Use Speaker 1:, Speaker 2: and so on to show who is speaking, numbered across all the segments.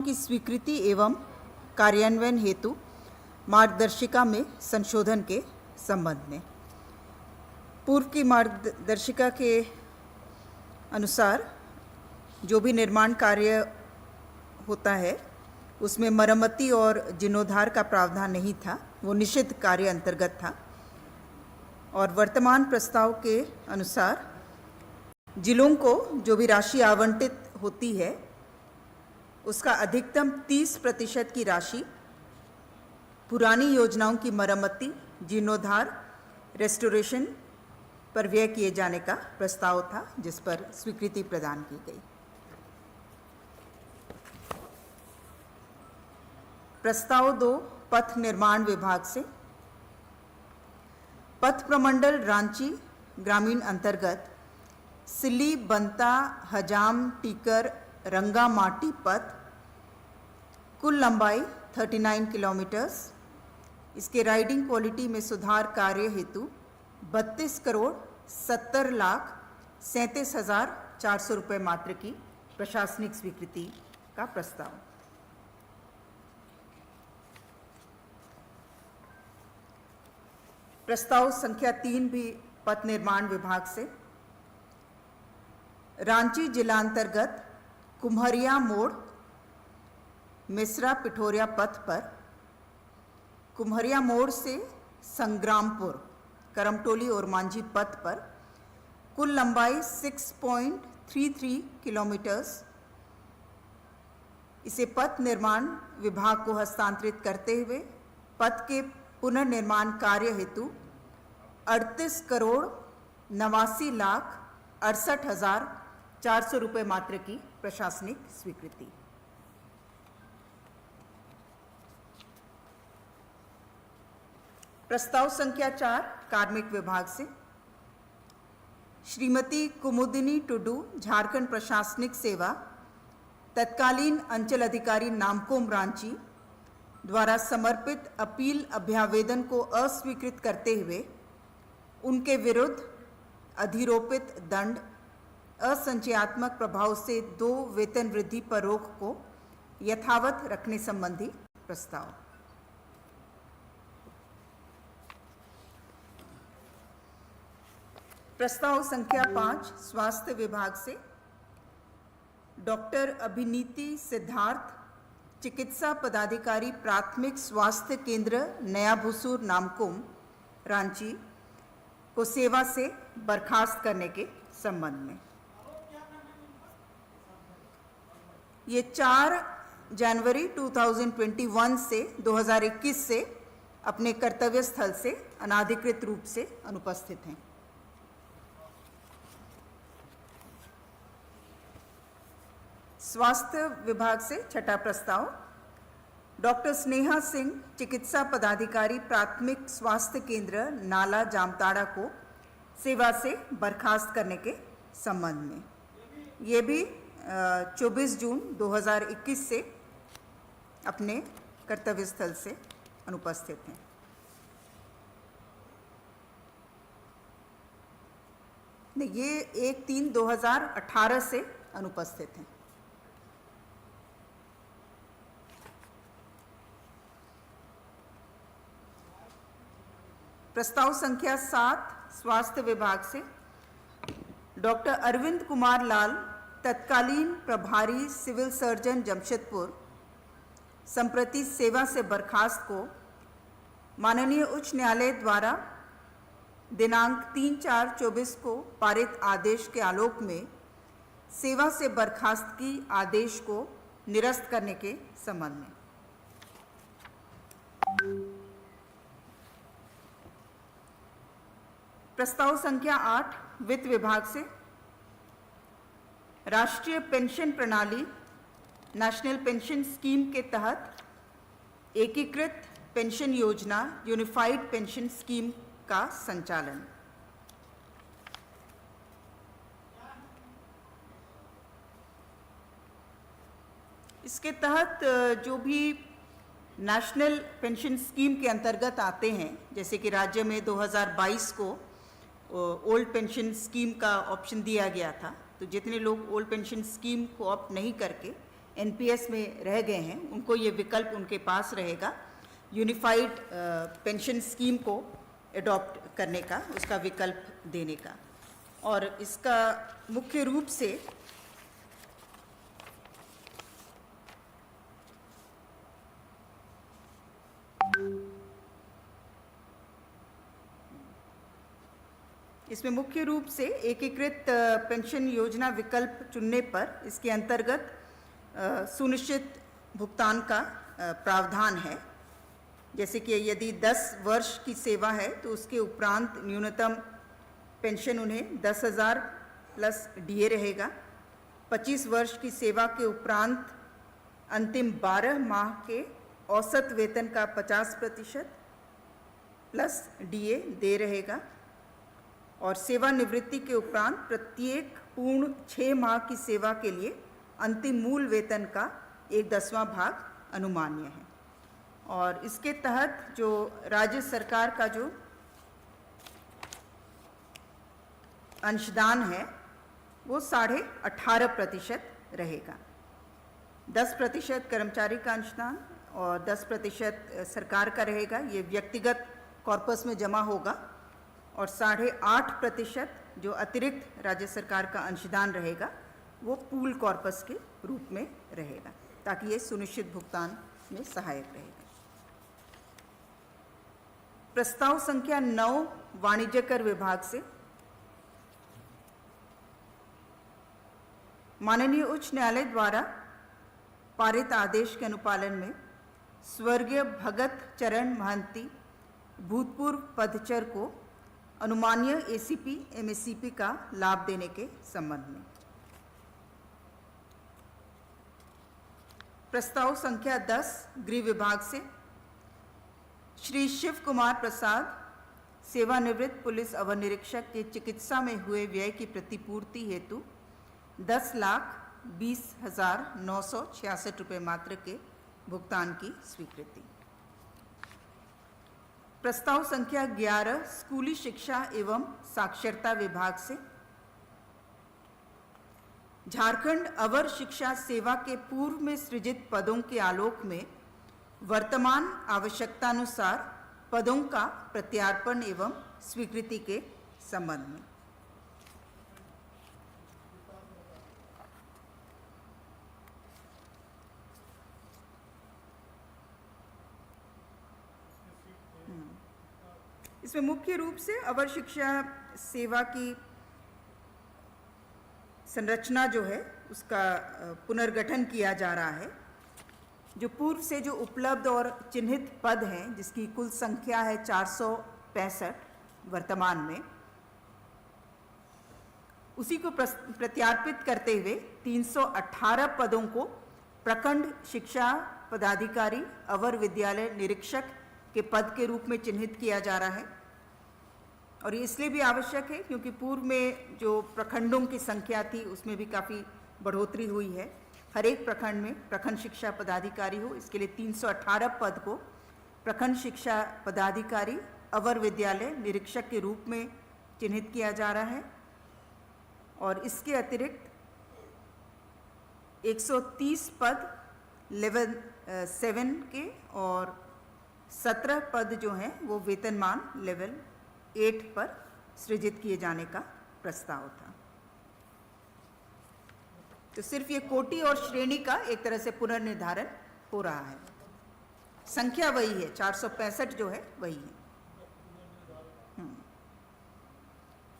Speaker 1: की स्वीकृति एवं कार्यान्वयन हेतु मार्गदर्शिका में संशोधन के संबंध में। पूर्व की मार्गदर्शिका के अनुसार जो भी निर्माण कार्य होता है उसमें मरम्मती और जीर्णोद्धार का प्रावधान नहीं था, वो निषिद्ध कार्य अंतर्गत था। और वर्तमान प्रस्ताव के अनुसार जिलों को जो भी राशि आवंटित होती है उसका अधिकतम 30% की राशि पुरानी योजनाओं की मरम्मती, जीर्णोद्धार, रेस्टोरेशन पर व्यय किए जाने का प्रस्ताव था, जिस पर स्वीकृति प्रदान की गई। प्रस्ताव 2 पथ निर्माण विभाग से। पथ प्रमंडल रांची ग्रामीण अंतर्गत सिल्ली, बंता, हजाम, टीकर, रंगा माटी पथ, कुल लंबाई 39 किलोमीटर्स। इसके राइडिंग क्वालिटी में सुधार कार्य हेतु 32,70,37,400 रुपये मात्र की प्रशासनिक स्वीकृति का प्रस्ताव। प्रस्ताव संख्या 3 भी पथ निर्माण विभाग से। रांची जिलांतर्गत कुम्हरिया मोड़ मिश्रा पिठोरिया पथ पर कुम्हरिया मोड़ से संग्रामपुर, करमटोली और मांझी पथ पर कुल लंबाई 6.33 किलोमीटर्स। इसे पथ निर्माण विभाग को हस्तांतरित करते हुए पथ के पुनर्निर्माण कार्य हेतु 38,89,68,400 रुपये मात्र की प्रशासनिक स्वीकृति। प्रस्ताव संख्या 4 कार्मिक विभाग से। श्रीमती कुमुदिनी टुडू, झारखंड प्रशासनिक सेवा, तत्कालीन अंचल अधिकारी नामकोम रांची द्वारा समर्पित अपील अभ्यावेदन को अस्वीकृत करते हुए उनके विरुद्ध अधिरोपित दंड, असंचयात्मक प्रभाव से 2 वेतन वृद्धि पर रोक को यथावत रखने संबंधी प्रस्ताव। प्रस्ताव संख्या 5 स्वास्थ्य विभाग से। डॉक्टर अभिनीति सिद्धार्थ, चिकित्सा पदाधिकारी, प्राथमिक स्वास्थ्य केंद्र नया भूसूर नामकोम रांची को सेवा से बर्खास्त करने के संबंध में। ये 4 जनवरी 2021 से 2021 से अपने कर्तव्य स्थल से अनाधिकृत रूप से अनुपस्थित हैं। स्वास्थ्य विभाग से छठा प्रस्ताव। डॉक्टर स्नेहा सिंह, चिकित्सा पदाधिकारी, प्राथमिक स्वास्थ्य केंद्र नाला जामताड़ा को सेवा से बर्खास्त करने के संबंध में। ये भी 24 जून 2021 से अपने कर्तव्य स्थल से अनुपस्थित हैं। नहीं, ये 1/3/2018 से अनुपस्थित हैं। प्रस्ताव संख्या 7 स्वास्थ्य विभाग से। डॉक्टर अरविंद कुमार लाल, तत्कालीन प्रभारी सिविल सर्जन जमशेदपुर, संप्रति सेवा से बर्खास्त को माननीय उच्च न्यायालय द्वारा दिनांक 3/4/24 को पारित आदेश के आलोक में सेवा से बर्खास्त की आदेश को निरस्त करने के संबंध में। प्रस्ताव संख्या 8 वित्त विभाग से। राष्ट्रीय पेंशन प्रणाली नेशनल पेंशन स्कीम के तहत एकीकृत पेंशन योजना यूनिफाइड पेंशन स्कीम का संचालन। इसके तहत जो भी नेशनल पेंशन स्कीम के अंतर्गत आते हैं, जैसे कि राज्य में 2022 को ओल्ड पेंशन स्कीम का ऑप्शन दिया गया था, तो जितने लोग ओल्ड पेंशन स्कीम को ऑप्ट नहीं करके एनपीएस में रह गए हैं उनको ये विकल्प उनके पास रहेगा, यूनिफाइड पेंशन स्कीम को एडॉप्ट करने का, उसका विकल्प देने का। और इसका मुख्य रूप से एकीकृत पेंशन योजना विकल्प चुनने पर इसके अंतर्गत सुनिश्चित भुगतान का प्रावधान है। जैसे कि यदि 10 वर्ष की सेवा है तो उसके उपरांत न्यूनतम पेंशन उन्हें 10,000 प्लस डीए रहेगा। 25 वर्ष की सेवा के उपरांत अंतिम 12 माह के औसत वेतन का 50% प्लस डीए दे रहेगा। और सेवानिवृत्ति के उपरांत प्रत्येक पूर्ण 6 माह की सेवा के लिए अंतिम मूल वेतन का 1/10वां भाग अनुमान्य है। और इसके तहत जो राज्य सरकार का जो अंशदान है वो 18.5% रहेगा। 10% कर्मचारी का अंशदान और 10% सरकार का रहेगा। ये व्यक्तिगत कॉर्पस में जमा होगा। और 8.5% जो अतिरिक्त राज्य सरकार का अंशदान रहेगा वो पूल कॉर्पस के रूप में रहेगा, ताकि ये सुनिश्चित भुगतान में सहायक रहेगा। प्रस्ताव संख्या 9 वाणिज्य कर विभाग से माननीय उच्च न्यायालय द्वारा पारित आदेश के अनुपालन में स्वर्गीय भगत चरण महंती भूतपूर्व पदचर को अनुमान्य एसीपी एमएससीपी का लाभ देने के संबंध में प्रस्ताव संख्या 10 गृह विभाग से श्री शिव कुमार प्रसाद सेवानिवृत्त पुलिस अवर निरीक्षक के चिकित्सा में हुए व्यय की प्रतिपूर्ति हेतु 10,20,966 रुपये मात्र के भुगतान की स्वीकृति। प्रस्ताव संख्या 11 स्कूली शिक्षा एवं साक्षरता विभाग से झारखंड अवर शिक्षा सेवा के पूर्व में सृजित पदों के आलोक में वर्तमान आवश्यकतानुसार पदों का प्रत्यार्पण एवं स्वीकृति के संबंध में इसमें मुख्य रूप से अवर शिक्षा सेवा की संरचना जो है उसका पुनर्गठन किया जा रहा है। जो पूर्व से जो उपलब्ध और चिन्हित पद हैं जिसकी कुल संख्या है 465 वर्तमान में, उसी को प्रत्यार्पित करते हुए 318 पदों को प्रखंड शिक्षा पदाधिकारी अवर विद्यालय निरीक्षक के पद के रूप में चिन्हित किया जा रहा है। और ये इसलिए भी आवश्यक है क्योंकि पूर्व में जो प्रखंडों की संख्या थी उसमें भी काफ़ी बढ़ोतरी हुई है। हर एक प्रखंड में प्रखंड शिक्षा पदाधिकारी हो, इसके लिए 318 पद को प्रखंड शिक्षा पदाधिकारी अवर विद्यालय निरीक्षक के रूप में चिन्हित किया जा रहा है। और इसके अतिरिक्त 130 पद लेवल 7 के और 17 पद जो हैं वो वेतनमान लेवल 8 पर सृजित किए जाने का प्रस्ताव था। तो सिर्फ ये कोटि और श्रेणी का एक तरह से पुनर्निर्धारण हो रहा है। संख्या वही है, 465 जो है वही है।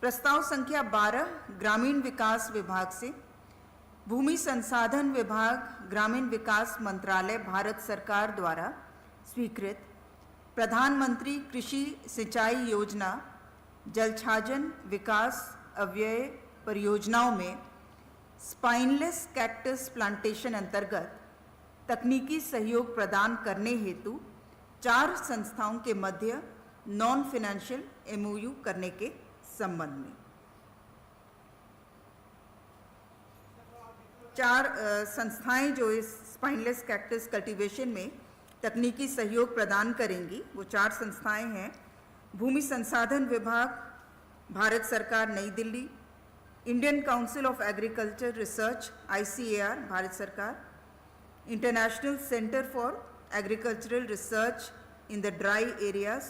Speaker 1: प्रस्ताव संख्या 12 ग्रामीण विकास विभाग से भूमि संसाधन विभाग ग्रामीण विकास मंत्रालय भारत सरकार द्वारा स्वीकृत प्रधानमंत्री कृषि सिंचाई योजना जलछाजन विकास अव्यय परियोजनाओं में स्पाइनलेस कैक्टस प्लांटेशन अंतर्गत तकनीकी सहयोग प्रदान करने हेतु 4 संस्थाओं के मध्य नॉन फाइनेंशियल एमओयू करने के संबंध में 4 संस्थाएं जो इस स्पाइनलेस कैक्टस कल्टीवेशन में तकनीकी सहयोग प्रदान करेंगी वो 4 संस्थाएं हैं। भूमि संसाधन विभाग भारत सरकार Nai Delhi, Indian council of agriculture research ICAR Bharat सरकार, international centre for agricultural research in the dry areas,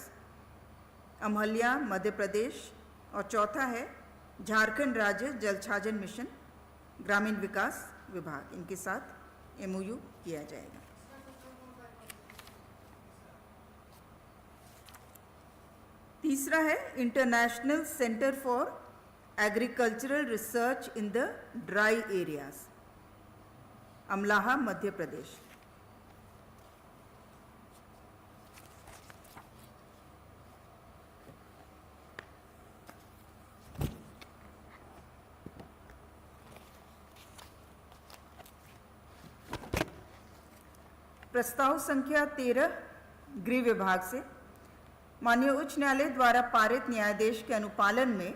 Speaker 1: Amlaha Madhya Pradesh. और चौथा है झारखंड राज्य जलछाजन मिशन, ग्रामीण विकास विभाग। इनके साथ MOU किया जाएगा। तीसरा है international centre for agricultural research in the dry areas, Amlaha Madhya Pradesh. प्रस्ताव संख्या 13 गृह विभाग से माननीय उच्च न्यायालय द्वारा पारित न्यायादेश के अनुपालन में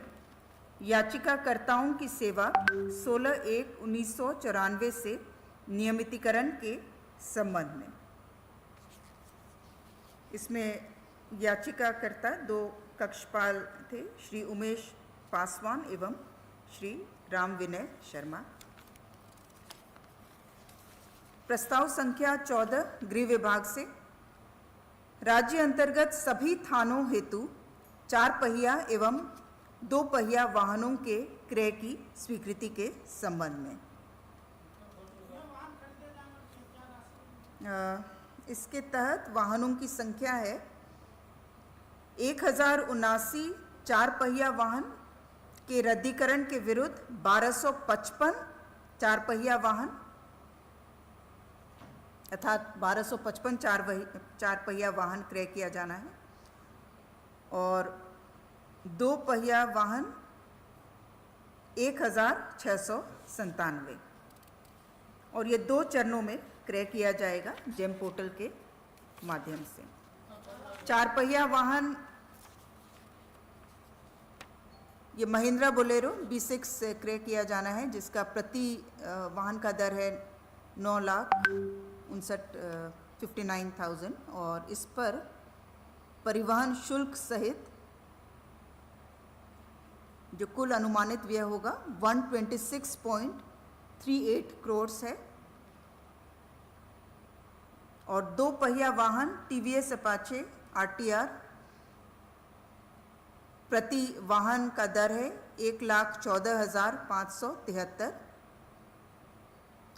Speaker 1: याचिकाकर्ताओं की सेवा 16/1/1994 से नियमितीकरण के संबंध में। इसमें याचिकाकर्ता 2 कक्षपाल थे, श्री उमेश पासवान एवं श्री राम विनय शर्मा। प्रस्ताव संख्या 14 गृह विभाग से राज्य अंतर्गत सभी थानों हेतु 4 पहिया एवं 2 पहिया वाहनों के क्रय की स्वीकृति के संबंध में। इसके तहत वाहनों की संख्या है 1079 4 पहिया वाहन के रद्दीकरण के विरुद्ध 1255 4 पहिया वाहन, अर्थात 1255 4 पहिया वाहन क्रय किया जाना है, और 2 पहिया वाहन 1697, और ये 2 चरणों में क्रय किया जाएगा जेम पोर्टल के माध्यम से। 4 पहिया वाहन ये महिंद्रा बोलेरो B6 से क्रय किया जाना है, जिसका प्रति वाहन का दर है 9,59,000, और इस पर परिवहन शुल्क सहित जो कुल अनुमानित व्यय होगा 126.38 करोड़ है। और 2 पहिया वाहन TVS अपाचे RTR प्रति वाहन का दर है 1,14,573,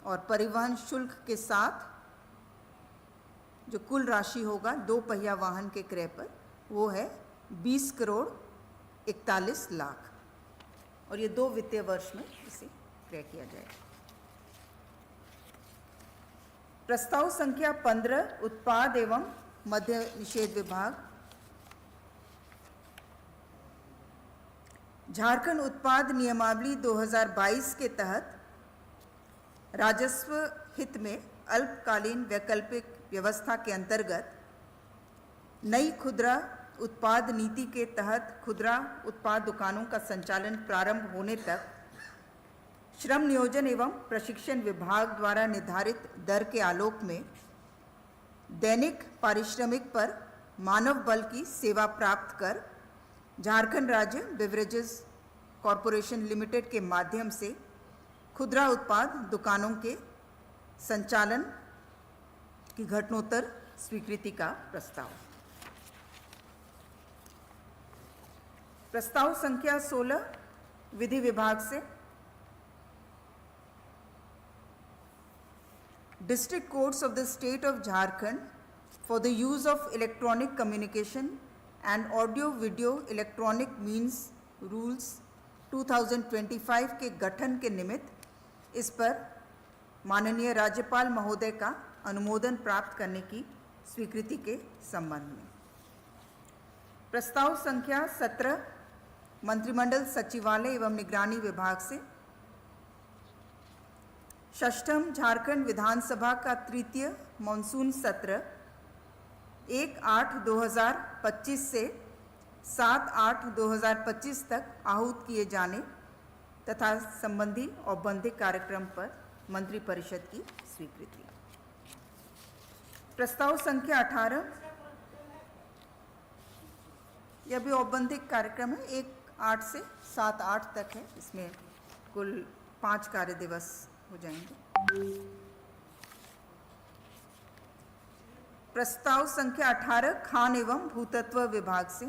Speaker 1: और परिवहन शुल्क के साथ जो कुल राशि होगा 2 पहिया वाहन के क्रय पर वो है 20,41 लाख, और ये 2 वित्तीय वर्ष में इसे क्रय किया जाएगा। प्रस्ताव संख्या 15 उत्पाद एवं मद्य निषेध विभाग। झारखंड उत्पाद नियमावली 2022 के तहत राजस्व हित में अल्पकालीन वैकल्पिक व्यवस्था के अंतर्गत नई खुदरा उत्पाद नीति के तहत खुदरा उत्पाद दुकानों का संचालन प्रारंभ होने तक श्रम नियोजन एवं प्रशिक्षण विभाग द्वारा निर्धारित दर के आलोक में दैनिक पारिश्रमिक पर मानव बल की सेवा प्राप्त कर झारखंड राज्य बेवरेजेस कॉरपोरेशन लिमिटेड के माध्यम से खुदरा उत्पाद दुकानों के संचालन की घटनोत्तर स्वीकृति का प्रस्ताव। प्रस्ताव संख्या 16 विधि विभाग से District Courts of the State of Jharkhand for the use of electronic communication and audio-video electronic means rules 2025 के गठन के निमित्त इस पर माननीय राज्यपाल महोदय का अनुमोदन प्राप्त करने की स्वीकृति के संबंध में। प्रस्ताव संख्या 17 मंत्रिमंडल सचिवालय एवं निगरानी विभाग से षष्ठम झारखंड विधानसभा का तृतीय मानसून सत्र 1/8/2025 से 7/8/2025 तक आहूत किए जाने तथा संबंधी औपबंधिक कार्यक्रम पर मंत्रिपरिषद की स्वीकृति। प्रस्ताव संख्या 18 यह भी औपबंधिक कार्यक्रम है, 1/8 से 7/8 तक है। इसमें कुल 5 कार्य दिवस हो जाएंगे। प्रस्ताव संख्या 18 खान एवं भूतत्व विभाग से।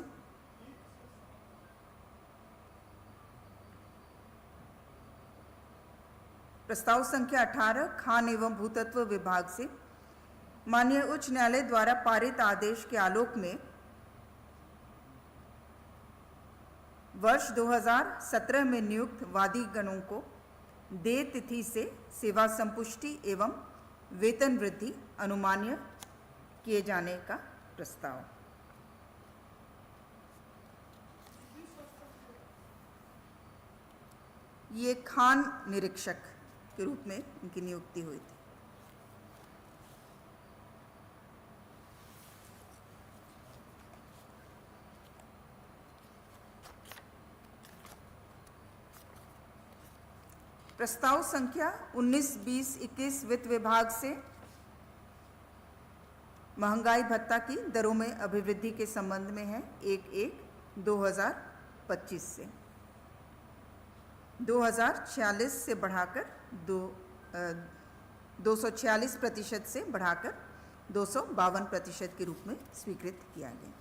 Speaker 1: प्रस्ताव संख्या 18 खान एवं भूतत्व विभाग से माननीय उच्च न्यायालय द्वारा पारित आदेश के आलोक में वर्ष 2017 में नियुक्त वादीगणों को देय तिथि से सेवा संपुष्टि एवं वेतन वृद्धि अनुमान्य किए जाने का प्रस्ताव। ये खान निरीक्षक के रूप में इनकी नियुक्ति हुई थी। प्रस्ताव संख्या 19, 20, 21 वित्त विभाग से महंगाई भत्ता की दरों में अभिवृद्धि के संबंध में है। 1/1/2025 से 2046 से बढ़ाकर 246% से बढ़ाकर 252% के रूप में स्वीकृत किया गया।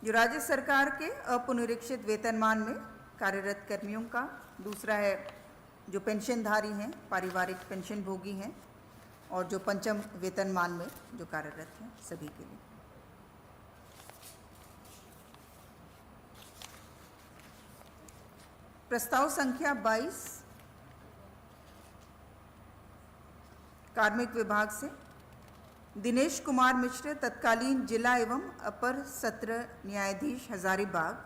Speaker 1: जो राज्य सरकार के अपुनरीक्षित वेतनमान में कार्यरत कर्मियों का, दूसरा है जो पेंशनधारी हैं, पारिवारिक पेंशन भोगी हैं, और जो पंचम वेतनमान में जो कार्यरत हैं, सभी के लिए। प्रस्ताव संख्या 22 कार्मिक विभाग से दिनेश कुमार मिश्र तत्कालीन जिला एवं अपर सत्र न्यायाधीश हजारीबाग,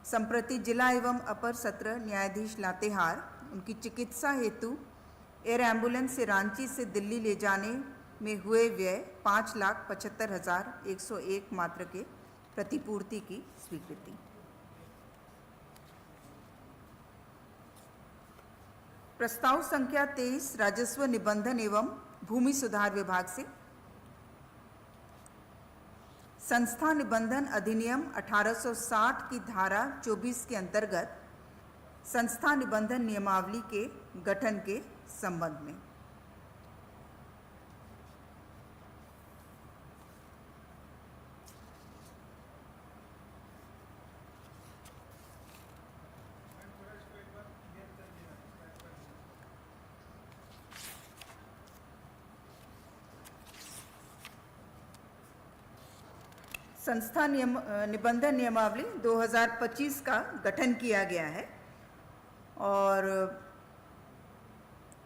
Speaker 1: संप्रति जिला एवं अपर सत्र न्यायाधीश लातेहार, उनकी चिकित्सा हेतु एयर एम्बुलेंस से रांची से दिल्ली ले जाने में हुए व्यय 5,75,101 मात्र के प्रतिपूर्ति की स्वीकृति। प्रस्ताव संख्या 23 राजस्व निबंधन एवं भूमि सुधार विभाग से संस्था निबंधन अधिनियम 1860 की धारा 24 के अंतर्गत संस्था निबंधन नियमावली के गठन के संबंध में। संस्था निबंधन नियमावली 2025 का गठन किया गया है और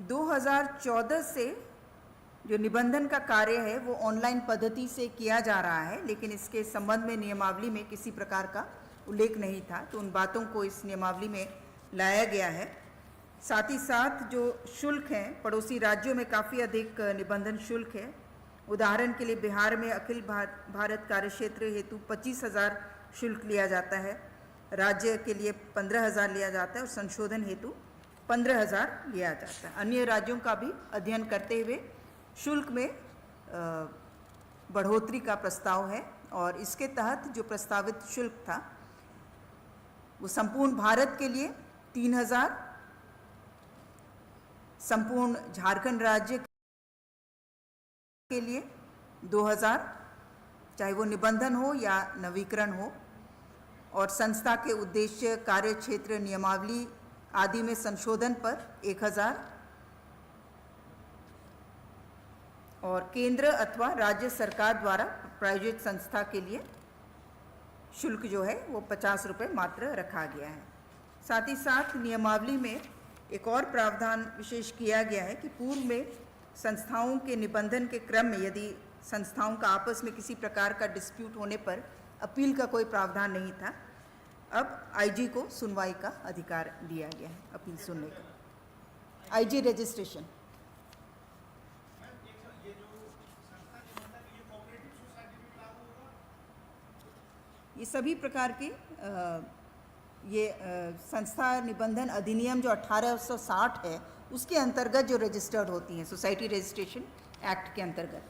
Speaker 1: 2014 से जो निबंधन का कार्य है वो ऑनलाइन पद्धति से किया जा रहा है, लेकिन इसके संबंध में नियमावली में किसी प्रकार का उल्लेख नहीं था, तो उन बातों को इस नियमावली में लाया गया है। साथ ही साथ जो शुल्क हैं, पड़ोसी राज्यों में काफ़ी अधिक निबंधन शुल्क है। उदाहरण के लिए बिहार में अखिल भारत कार्यक्षेत्र हेतु 25,000 शुल्क लिया जाता है, राज्य के लिए 15,000 लिया जाता है और संशोधन हेतु 15,000 लिया जाता है। अन्य राज्यों का भी अध्ययन करते हुए शुल्क में बढ़ोतरी का प्रस्ताव है और इसके तहत जो प्रस्तावित शुल्क था वो संपूर्ण भारत के लिए 3,000, संपूर्ण झारखंड राज्य के लिए 2,000, चाहे वो निबंधन हो या नवीकरण हो, और संस्था के उद्देश्य, कार्य क्षेत्र, नियमावली आदि में संशोधन पर 1,000 और केंद्र अथवा राज्य सरकार द्वारा प्रायोजित संस्था के लिए शुल्क जो है वो 50 रुपये मात्र रखा गया है। साथ ही साथ नियमावली में एक और प्रावधान विशेष किया गया है कि पूर्व में संस्थाओं के निबंधन के क्रम में यदि संस्थाओं का आपस में किसी प्रकार का डिस्प्यूट होने पर अपील का कोई प्रावधान नहीं था, अब आईजी को सुनवाई का अधिकार दिया गया है, अपील सुनने का। आईजी रजिस्ट्रेशन ये सभी प्रकार की संस्था निबंधन अधिनियम जो 1860 है उसके अंतर्गत जो रजिस्टर्ड होती हैं, सोसाइटी रजिस्ट्रेशन एक्ट के अंतर्गत,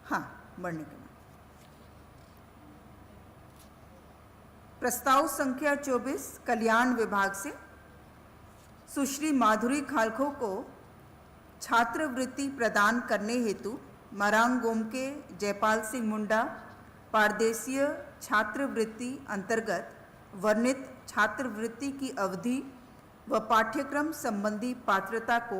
Speaker 1: हाँ, बढ़ने के बाद। प्रस्ताव संख्या 24 कल्याण विभाग से सुश्री माधुरी खालखो को छात्रवृत्ति प्रदान करने हेतु मरांगोम के जयपाल सिंह मुंडा पारदेशीय छात्रवृत्ति अंतर्गत वर्णित छात्रवृत्ति की अवधि व पाठ्यक्रम संबंधी पात्रता को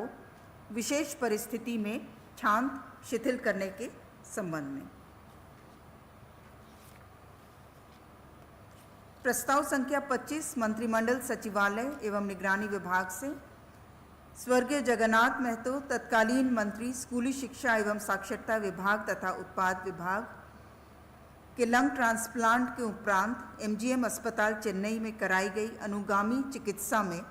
Speaker 1: विशेष परिस्थिति में क्षांत शिथिल करने के संबंध में प्रस्ताव संख्या 25 मंत्रिमंडल सचिवालय एवं निगरानी विभाग से स्वर्गीय जगन्नाथ महतो तत्कालीन मंत्री स्कूली शिक्षा एवं साक्षरता विभाग तथा उत्पाद विभाग के लंग ट्रांसप्लांट के उपरांत एमजीएम अस्पताल चेन्नई में कराई गई अनुगामी चिकित्सा में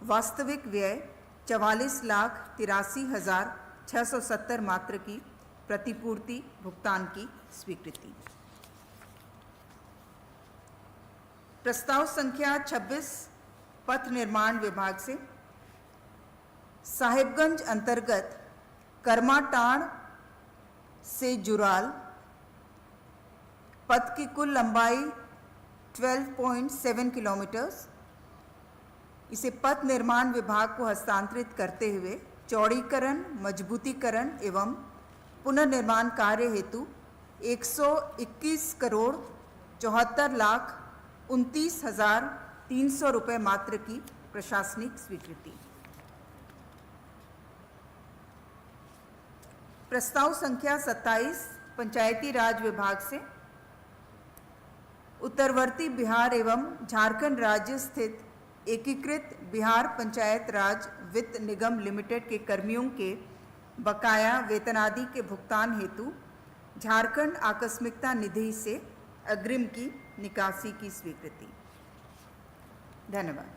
Speaker 1: वास्तविक व्यय 44,83,670 मात्र की प्रतिपूर्ति भुगतान की स्वीकृति। प्रस्ताव संख्या 26 पथ निर्माण विभाग से साहिबगंज अंतर्गत कर्माटाण से जुराल पथ की कुल लंबाई 12.7 किलोमीटर्स, इसे पथ निर्माण विभाग को हस्तांतरित करते हुए चौड़ीकरण, मजबूतीकरण एवं पुनर्निर्माण कार्य हेतु 121 करोड़ 74,29,300 रुपये मात्र की प्रशासनिक स्वीकृति। प्रस्ताव संख्या 27 पंचायती राज विभाग से उत्तरवर्ती बिहार एवं झारखंड राज्य स्थित एकीकृत बिहार पंचायत राज वित्त निगम लिमिटेड के कर्मियों के बकाया वेतनादि के भुगतान हेतु झारखंड आकस्मिकता निधि से अग्रिम की निकासी की स्वीकृति। धन्यवाद।